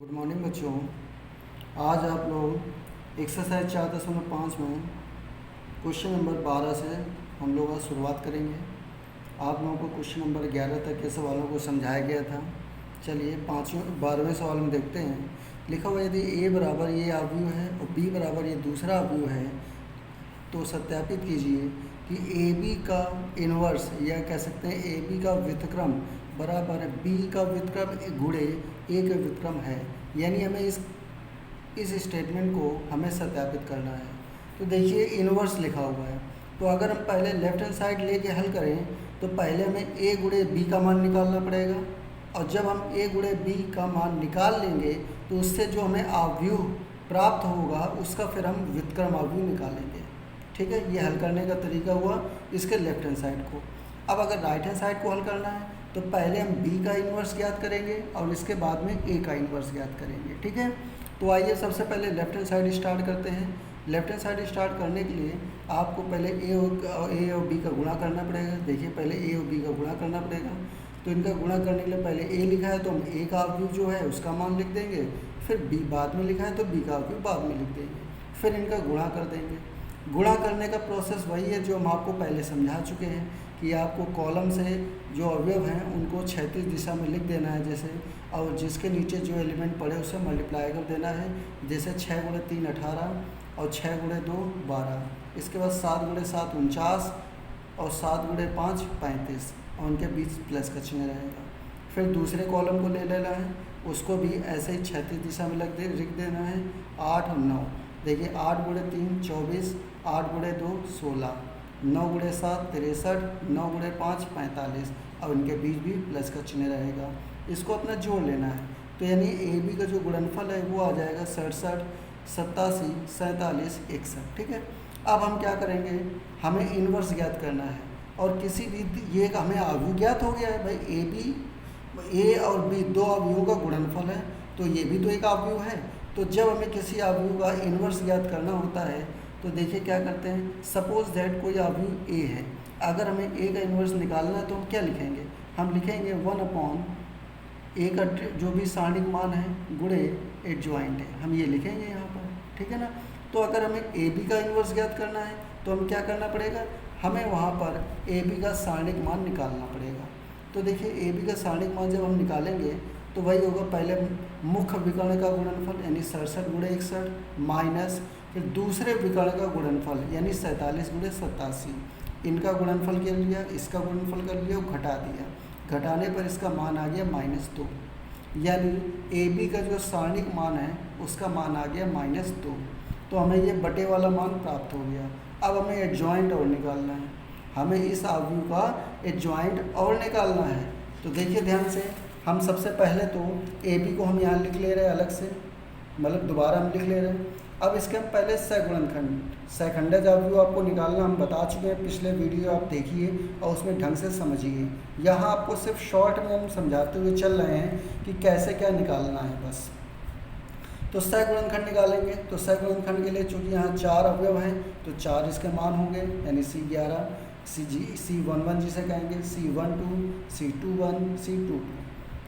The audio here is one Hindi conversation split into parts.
गुड मॉर्निंग बच्चों। आज आप लोग एक्सरसाइज 4.5 में क्वेश्चन नंबर 12 से हम लोग आज शुरुआत करेंगे। आप लोगों को क्वेश्चन नंबर 11 तक के सवालों को समझाया गया था। चलिए 12वें सवाल में देखते हैं। लिखा हुआ यदि ए बराबर ये आव्यूह है और बी बराबर ये दूसरा आव्यूह है तो सत्यापित कीजिए कि ए बी का इन्वर्स या कह सकते हैं ए बी का व्युत्क्रम बराबर बी का व्युत्क्रम गुणे ए का व्युत्क्रम है। यानी हमें इस स्टेटमेंट को हमें सत्यापित करना है। तो देखिए इन्वर्स लिखा हुआ है, तो अगर हम पहले लेफ्ट हैंड साइड लेके हल करें तो पहले हमें ए गुणे बी का मान निकालना पड़ेगा, और जब हम ए गुणे बी का मान निकाल लेंगे तो उससे जो हमें आव्यूह प्राप्त होगा उसका फिर हम व्युत्क्रम आव्यूह निकालेंगे। ठीक है, ये हल करने का तरीका हुआ इसके लेफ्ट हैंड साइड को। अब अगर राइट हैंड साइड को हल करना है तो पहले हम b का इन्वर्स ज्ञात करेंगे और इसके बाद में a का इन्वर्स ज्ञात करेंगे। ठीक है, तो आइए सबसे पहले लेफ्ट हैंड साइड स्टार्ट करते हैं। लेफ्ट हैंड साइड स्टार्ट करने के लिए आपको पहले a और b का गुणा करना पड़ेगा। देखिए पहले a और b का गुणा करना पड़ेगा, तो इनका गुणा करने के लिए पहले a लिखा है तो हम a का आव्यूह जो है उसका मान लिख देंगे, फिर b बाद में लिखा है तो b का आव्यूह बाद में लिख देंगे, फिर इनका गुणा कर देंगे। गुणा करने का प्रोसेस वही है जो हम आपको पहले समझा चुके हैं कि आपको कॉलम से जो अवयव हैं उनको क्षैतिज दिशा में लिख देना है जैसे, और जिसके नीचे जो एलिमेंट पड़े उसे मल्टीप्लाई कर देना है। जैसे 6 गुणे 3 18 और 6 गुणे 2 12, इसके बाद 7 गुणे 7 49 और 7 गुणे 5 35 और उनके बीच प्लस का चिन्ह रहेगा। फिर दूसरे कॉलम को ले लेना है, उसको भी ऐसे ही क्षैतिज दिशा में लिख देना है 8 और 9। देखिए 8 गुणे 3 24, 8 गुणे 2 16, 9 गुणे 7 63, 9 गुणे 5 45 और इनके बीच भी प्लस का चिन्ह रहेगा। इसको अपना जोड़ लेना है, तो यानी ए बी का जो गुणनफल है वो आ जाएगा 67 87 47 61। ठीक है, अब हम क्या करेंगे, हमें इन्वर्स ज्ञात करना है और किसी भी ये हमें आव्यूह ज्ञात हो गया है भाई ए और बी दो आव्यूहों का गुणनफल है, तो ये भी तो एक आव्यूह है। तो जब हमें किसी आव्यूह का इन्वर्स ज्ञात करना होता है तो देखिए क्या करते हैं, सपोज दैट कोई आव्यूह ए है, अगर हमें ए का इन्वर्स निकालना है तो हम क्या लिखेंगे, हम लिखेंगे 1/, ए का जो भी सारणिक मान है गुणे एडजॉइंट है, हम ये लिखेंगे यहाँ पर। ठीक है ना, तो अगर हमें ए बी का इन्वर्स ज्ञात करना है तो हम क्या करना पड़ेगा, हमें वहाँ पर ए बी का सारणिक मान निकालना पड़ेगा। तो देखिए ए बी का सारणिक मान जब हम निकालेंगे तो वही होगा, पहले मुख्य विकर्ण का गुणनफल यानी 67 गुणे 61 माइनस फिर दूसरे विकर्ण का गुणनफल यानी 47 गुणे 87, इनका गुणनफल कर लिया, इसका गुणनफल कर लिया, घटा दिया, घटाने पर इसका मान आ गया -2, यानी ए बी का जो सारणिक मान है उसका मान आ गया -2। तो हमें ये बटे वाला मान प्राप्त हो गया। अब हमें एडजॉइंट और निकालना है, हमें इस आव्यूह का एडजॉइंट और निकालना है। तो देखिए ध्यान से, हम सबसे पहले तो ए बी को हम यहाँ लिख ले रहे हैं अलग से, मतलब दोबारा हम लिख ले रहे हैं। अब इसके हम पहले सैखंडज आव्यूह आपको निकालना हम बता चुके हैं, पिछले वीडियो आप देखिए और उसमें ढंग से समझिए। यहाँ आपको सिर्फ शॉर्ट में हम समझाते हुए चल रहे हैं कि कैसे क्या निकालना है बस। तो सैगुणनखंड निकालेंगे, तो सैगुणनखंड के लिए चूँकि यहाँ 4 अवयव हैं तो 4 इसके मान होंगे, यानी C11 C11 जिसे कहेंगे, C12 C21 C22।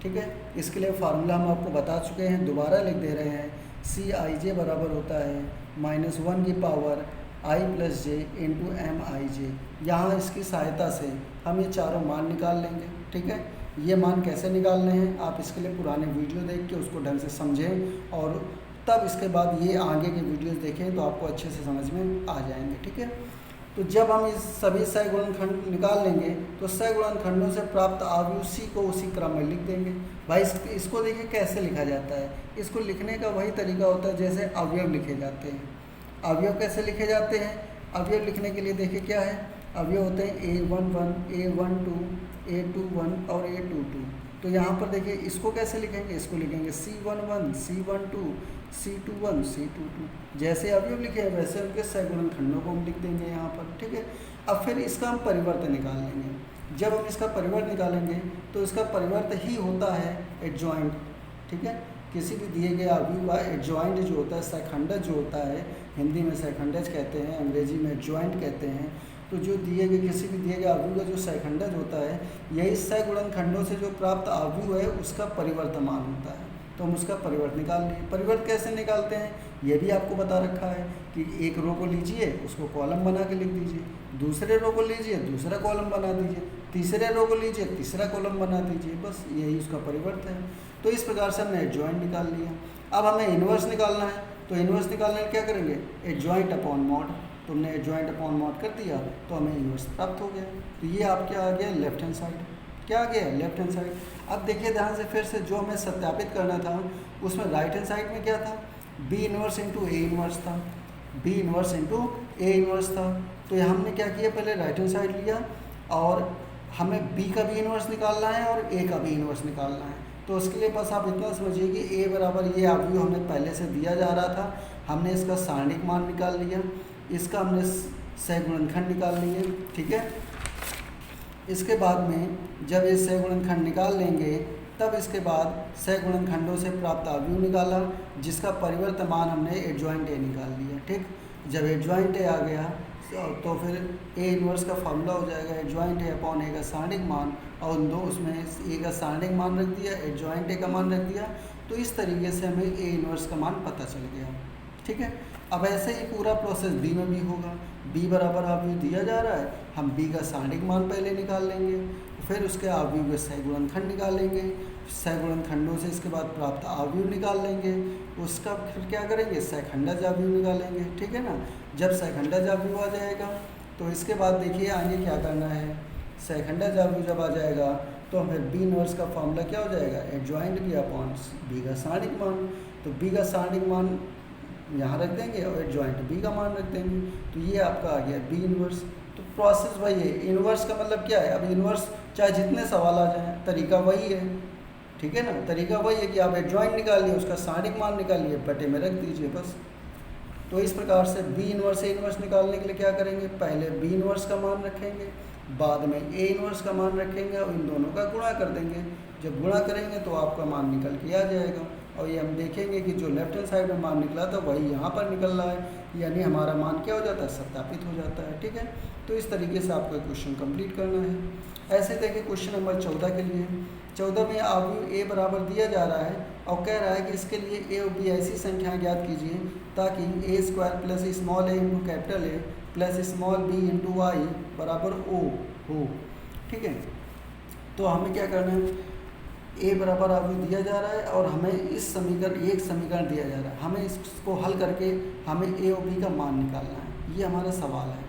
ठीक है, इसके लिए फार्मूला हम आपको बता चुके हैं, दोबारा लिख दे रहे हैं। Cij बराबर होता है -1 की power i + j into Mij। यहाँ इसकी सहायता से हम ये चारों मान निकाल लेंगे। ठीक है, ये मान कैसे निकालने हैं आप इसके लिए पुराने वीडियो देख के उसको ढंग से समझें और तब इसके बाद ये आगे के वीडियोस देखें तो आपको अच्छे से समझ में आ जाएंगे। ठीक है, तो जब हम इस सभी सैगुणनखंड निकाल लेंगे तो सैगुणनखंडों से प्राप्त आव्यूह सी को उसी क्रम में लिख देंगे। भाई इसको देखिए कैसे लिखा जाता है, इसको लिखने का वही तरीका होता है जैसे अवयव लिखे जाते हैं। अवयव कैसे लिखे जाते हैं, अवयव लिखने के लिए देखिए क्या है, अवयव होते हैं A11 A12 A21 और A22। तो यहाँ पर देखिए इसको कैसे लिखेंगे, इसको लिखेंगे C11 C12 C21 C22। जैसे अवयव लिखे हैं वैसे उनके सैगुणनखंडों को हम लिख देंगे यहाँ पर। ठीक है, अब फिर इसका हम परिवर्त निकाल लेंगे। जब हम इसका परिवर्त निकालेंगे तो इसका परिवर्त ही होता है एडजॉइंट। ठीक है, किसी भी दिए गए आव्यूह का एडजॉइंट जो होता है, सैखंडज जो होता है, हिंदी में सैखंडज कहते हैं, अंग्रेजी में एडजॉइंट कहते हैं। तो जो दिए गए किसी भी दिए गए आव्यूह का जो सैखंडज होता है, यही सैगुणनखंडों से जो प्राप्त आव्यूह है उसका परिवर्तमान होता है। तो हम उसका परिवर्त निकाल लिए। परिवर्त कैसे निकालते हैं ये भी आपको बता रखा है कि एक रो को लीजिए, उसको कॉलम बना के लिख दीजिए, दूसरे रो को लीजिए, दूसरा कॉलम बना दीजिए, तीसरे रो को लीजिए, तीसरा कॉलम बना दीजिए, बस यही उसका परिवर्त है। तो इस प्रकार से हमने एडजॉइंट निकाल लिया। अब हमें इन्वर्स निकालना है, तो इन्वर्स निकालने में क्या करेंगे, एडजॉइंट अपॉन मॉड। तुमने एडजॉइंट अपॉन मॉड कर दिया तो हमें इन्वर्स प्राप्त हो गया। तो ये आपके आ गया लेफ्ट हैंड साइड। क्या आ गया, लेफ्ट हैंड साइड। अब देखिए ध्यान से फिर से, जो हमें सत्यापित करना था उसमें राइट हैंड साइड में क्या था, B inverse into A inverse था, B inverse into A inverse था। तो यहाँ हमने क्या किया, पहले राइट हैंड साइड लिया और हमें बी का भी इन्वर्स निकालना है और ए का भी इन्वर्स निकालना है। तो उसके लिए बस आप इतना समझिए कि ए बराबर ये अवयव हमें पहले से दिया जा रहा था, हमने इसका सारणिक मान निकाल लिया, इसका हमने सहगुणनखंड निकाल लिए, ठीक है। इसके बाद में जब ये सहगुणनखंड निकाल लेंगे तब इसके बाद सहगुणनखंडों से प्राप्त अवयव निकाला, जिसका परिवर्त मान हमने एडजॉइंट ए निकाल लिया, ठीक। जब एडजॉइंट ए आ गया तो फिर ए इन्वर्स का फॉर्मूला हो जाएगा एडजॉइंट ए अपॉन ए का सारणिक मान, और उन दो उसमें ए का सारणिक मान रख दिया, एडजॉइंट ए का मान रख दिया। तो इस तरीके से हमें ए इन्वर्स का मान पता चल गया, ठीक है। अब ऐसे ही पूरा प्रोसेस बी में भी होगा। बी बराबर अवयव दिया जा रहा है, हम बी का सारणिक मान पहले निकाल लेंगे, फिर उसके अवयव के सहगुणनखंड निकालेंगे, सहगुणनखंडों से इसके बाद प्राप्त अवयव निकाल लेंगे, उसका फिर क्या करेंगे, सहखंडज अवयव निकालेंगे, ठीक है ना। जब सहखंडज अवयव आ जाएगा तो इसके बाद देखिए आगे क्या करना है, सहखंडज अवयव जब आ जाएगा तो फिर बी इन्वर्स का फॉर्मूला क्या हो जाएगा, एडजॉइंट बी अपॉन बी का सारणिक मान। तो बी का सारणिक मान यहाँ रख देंगे और एडजॉइंट बी का मान रख देंगे, तो ये आपका आ गया बी इन्वर्स। तो प्रोसेस वही है, इन्वर्स का मतलब क्या है, अब इन्वर्स चाहे जितने सवाल आ जाएं तरीका वही है, ठीक है ना। तरीका वही है कि आप एडजॉइंट निकालिए, उसका सारणिक मान निकालिए, बटे में रख दीजिए, बस। तो इस प्रकार से बी इन्वर्स ए इन्वर्स निकालने के लिए क्या करेंगे, पहले बी इन्वर्स का मान रखेंगे, बाद में ए इन्वर्स का मान रखेंगे और इन दोनों का गुणा कर देंगे। जब गुणा करेंगे तो आपका मान निकल के आ जाएगा, और ये हम देखेंगे कि जो लेफ्ट हैंड साइड में मान निकला था वही यहाँ पर निकल रहा है, यानी हमारा मान क्या हो जाता है, सत्यापित हो जाता है, ठीक है। तो इस तरीके से आपको क्वेश्चन कंप्लीट करना है। ऐसे देखिए क्वेश्चन नंबर 14 के लिए, 14 में अवयव ए बराबर दिया जा रहा है और कह रहा है कि इसके लिए ए और बी ऐसी संख्याएं ज्ञात कीजिए ताकि A square plus small A into capital A plus small B into I बराबर ओ हो, ठीक है। तो हमें क्या करना है, ए बराबर अवयव दिया जा रहा है और हमें इस समीकरण, एक समीकरण दिया जा रहा है, हमें इसको हल करके हमें ए और बी का मान निकालना है, ये हमारा सवाल है।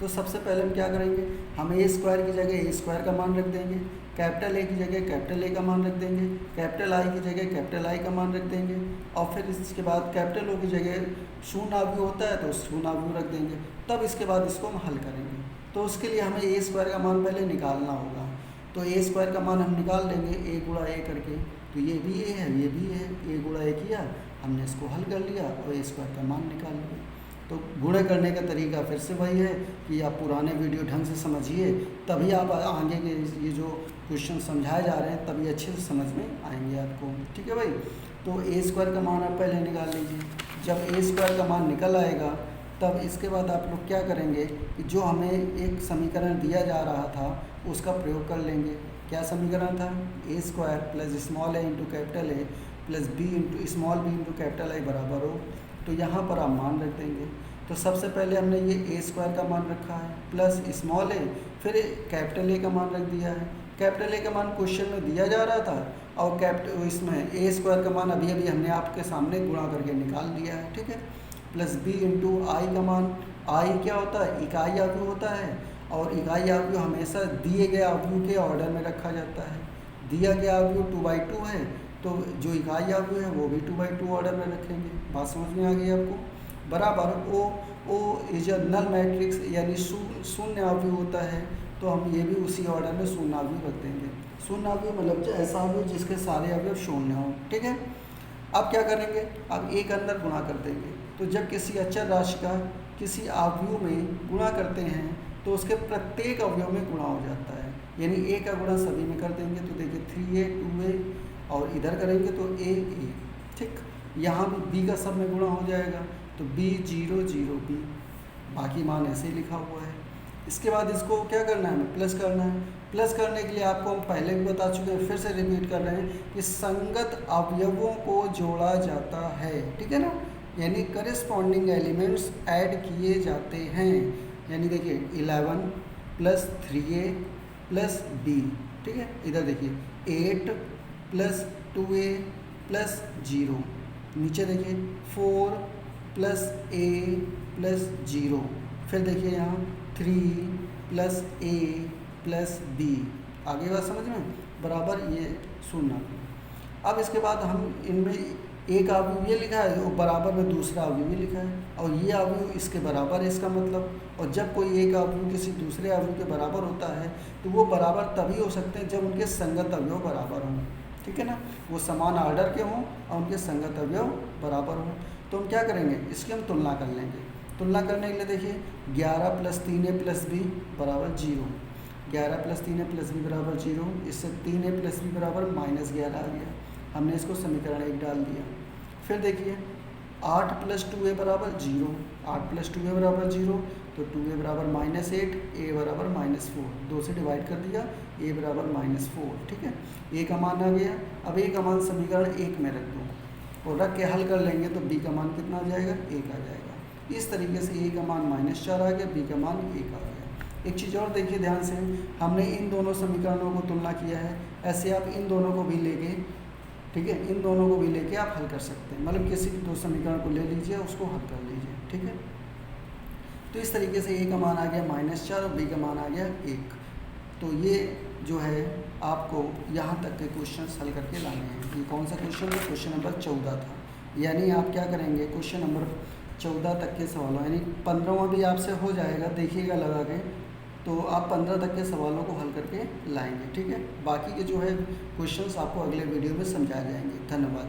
तो सबसे पहले हम क्या करेंगे, हम ए स्क्वायर की जगह ए स्क्वायर का मान रख देंगे, कैपिटल ए की जगह कैपिटल ए का मान रख देंगे, कैपिटल आई की जगह कैपिटल आई का मान रख देंगे, और फिर इसके बाद कैपिटल ओ की जगह शून्य अवयव होता है तो शून्य अवयव रख देंगे। तब इसके बाद इसको हम हल करेंगे। तो उसके लिए हमें ए स्क्वायर का मान पहले निकालना होगा। तो ए स्क्वायर का मान हम निकाल लेंगे ए गुणा ए करके, तो ये भी ए है, ये भी है, ए गुणा ए किया, हमने इसको हल कर लिया और ए स्क्वायर का मान निकाल लिया। तो गुणा करने का तरीका फिर से वही है कि आप पुराने वीडियो ढंग से समझिए, तभी आप आगे के ये जो क्वेश्चन समझाए जा रहे हैं तभी अच्छे से समझ में आएंगे आपको, ठीक है भाई। तो ए स्क्वायर का मान आप पहले निकाल लीजिए। जब ए स्क्वायर का मान निकल आएगा तब इसके बाद आप लोग क्या करेंगे कि जो हमें एक समीकरण दिया जा रहा था उसका प्रयोग कर लेंगे। क्या समीकरण था, A square plus small A into capital A plus B into small B into capital I बराबर हो। तो यहाँ पर आप मान रख देंगे। तो सबसे पहले हमने ये ए स्क्वायर का मान रखा है प्लस स्मॉल ए, फिर कैपिटल ए का मान रख दिया है। कैपिटल ए का मान क्वेश्चन में दिया जा रहा था और कैपिटल इसमें ए स्क्वायर का मान अभी अभी हमने आपके सामने गुणा करके निकाल दिया है, ठीक है। प्लस बी इंटू आई का मान, आई क्या होता है, इकाई अवयव होता है, और इकाई अवयव हमेशा दिए गए अवयव के ऑर्डर में रखा जाता है। दिया गया अवयव 2/2 है तो जो इकाई अवयव है वो भी 2/2 ऑर्डर में रखेंगे। बात समझ में आ गई आपको। बराबर ओ इज अ नल मैट्रिक्स, यानी शून्य अवयव होता है तो हम ये भी उसी ऑर्डर में शून्य अवयव रख देंगे। शून्य अवयव मतलब ऐसा अवयव जिसके सारे अवयव शून्य हो, ठीक है। अब क्या करेंगे, अब एक अंदर गुणा कर देंगे। तो जब किसी अचर राशि का किसी अवयव में गुणा करते हैं तो उसके प्रत्येक अवयव में गुणा हो जाता है, यानी ए का गुणा सभी में कर देंगे। तो देखिए 3a 2a और इधर करेंगे तो a, ठीक। यहाँ भी b का सब में गुणा हो जाएगा तो b 0 0 b, बाकी मान ऐसे ही लिखा हुआ है। इसके बाद इसको क्या करना है, हमें प्लस करना है। प्लस करने के लिए आपको हम पहले भी बता चुके हैं, फिर से रिपीट कर रहे हैं कि संगत अवयवों को जोड़ा जाता है, ठीक है ना, यानी करेस्पॉन्डिंग एलिमेंट्स ऐड किए जाते हैं। यानी देखिए 11 + 3a + b, ठीक है। इधर देखिए 8 + 2a + 0, नीचे देखिए 4 + a + 0, फिर देखिए यहाँ 3 + a + b, आगे बात समझ में, बराबर ये 0। अब इसके बाद हम इनमें एक अवयव ये लिखा है और बराबर में दूसरा अवयव भी लिखा है, और ये अवयव इसके बराबर है, इसका मतलब। और जब कोई एक अवयव किसी दूसरे अवयव के बराबर होता है तो वो बराबर तभी हो सकते हैं जब उनके संगत अवयव बराबर हों, ठीक है ना, वो समान आर्डर के हों और उनके संगत अवयव बराबर हों। तो हम क्या करेंगे, इसकी हम तुलना कर लेंगे। तुलना करने के लिए देखिए 11 + 3a + b = 0, 11 + 3a + b = 0, इससे 3a + b = -11 आ गया, हमने इसको समीकरण 1 डाल दिया। फिर देखिए 8 + 2a = 0, 8 + 2a = 0, तो 2a = -8, a = -4, 2 से डिवाइड कर दिया, a = -4, ठीक है। a का मान आ गया। अब a का मान समीकरण 1 में रख दो और रख के हल कर लेंगे तो b का मान कितना आ जाएगा, 1 आ जाएगा। इस तरीके से a का मान -4 आ गया, b का मान 1 आ गया। एक चीज़ और देखिए ध्यान से, हमने इन दोनों समीकरणों को तुलना किया है, ऐसे आप इन दोनों को भी लेके, ठीक है, इन दोनों को भी लेके आप हल कर सकते हैं, मतलब किसी भी दो समीकरण को ले लीजिए, उसको हल कर लीजिए, ठीक है। तो इस तरीके से a का मान आ गया -4 और b का मान आ गया 1। तो ये जो है आपको यहाँ तक के क्वेश्चन हल करके लाने हैं। ये कौन सा क्वेश्चन है, क्वेश्चन नंबर 14 था। यानी आप क्या करेंगे, क्वेश्चन नंबर 14 तक के सवालों, यानी 15वां भी आपसे हो जाएगा, देखिएगा लगा के, तो आप 15 तक के सवालों को हल करके लाएंगे, ठीक है। बाकी के जो है क्वेश्चंस आपको अगले वीडियो में समझाए जाएंगे। धन्यवाद।